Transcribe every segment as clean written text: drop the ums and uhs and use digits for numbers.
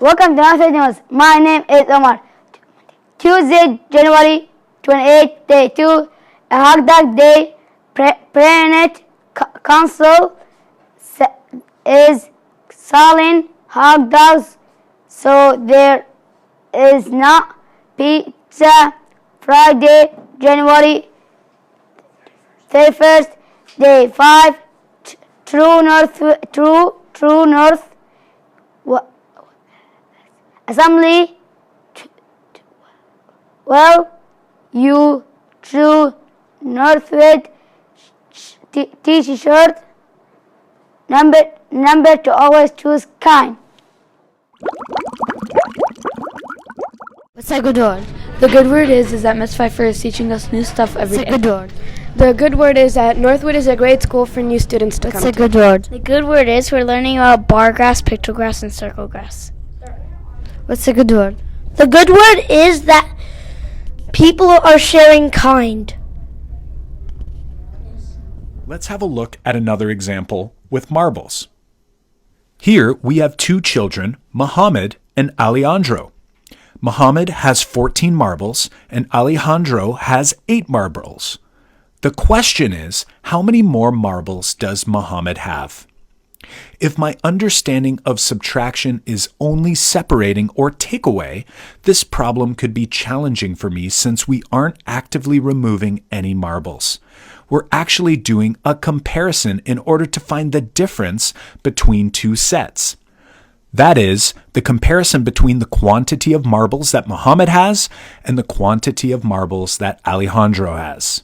Welcome to Northwood News. My name is Omar. Tuesday, January 28th, Day 2, a hot dog day. Planet Council is selling hot dogs, so there is not pizza. Friday, January 31st, Day 5, True North Assembly. Well, you True Northwood T-shirt. Number to always choose kind. What's that good word? The good word is that Miss Pfeiffer is teaching us new stuff every day. What's a good word? The good word is that Northwood is a great school for new students to What's come a to. good word? The good word is we're learning about bar grass, pictograss, and circle grass. What's a good word? The good word is that people are sharing kind. Let's have a look at another example with marbles. Here we have two children, Muhammad and Alejandro. Muhammad has 14 marbles and Alejandro has 8 marbles. The question is, how many more marbles does Muhammad have? If my understanding of subtraction is only separating or take away, this problem could be challenging for me since we aren't actively removing any marbles. We're actually doing a comparison in order to find the difference between two sets. That is, the comparison between the quantity of marbles that Muhammad has and the quantity of marbles that Alejandro has.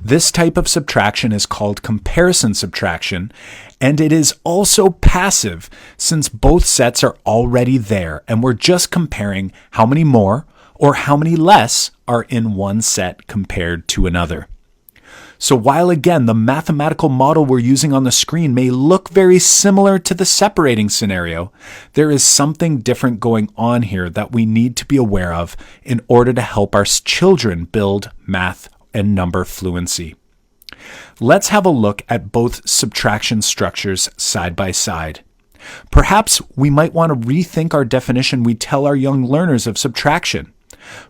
This type of subtraction is called comparison subtraction, and it is also passive since both sets are already there and we're just comparing how many more or how many less are in one set compared to another. So while again the mathematical model we're using on the screen may look very similar to the separating scenario, there is something different going on here that we need to be aware of in order to help our children build math and number fluency. Let's have a look at both subtraction structures side by side. Perhaps we might want to rethink our definition we tell our young learners of subtraction.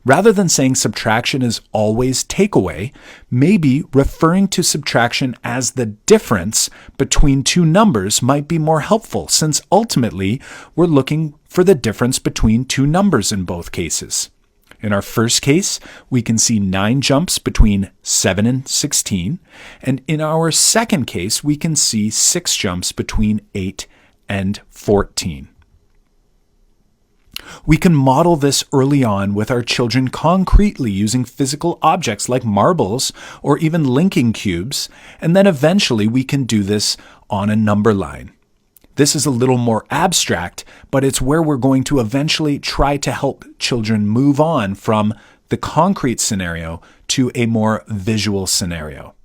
Rather than saying subtraction is always takeaway, maybe referring to subtraction as the difference between two numbers might be more helpful, since ultimately we're looking for the difference between two numbers in both cases. In our first case, we can see 9 jumps between 7 and 16, and in our second case, we can see 6 jumps between 8 and 14. We can model this early on with our children concretely using physical objects like marbles or even linking cubes, and then eventually we can do this on a number line. This is a little more abstract, but it's where we're going to eventually try to help children move on from the concrete scenario to a more visual scenario.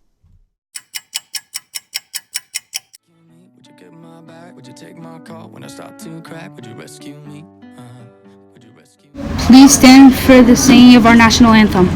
Would you get my back? Would you take my call when I start to crack? Would you rescue me? Please stand for the singing of our national anthem.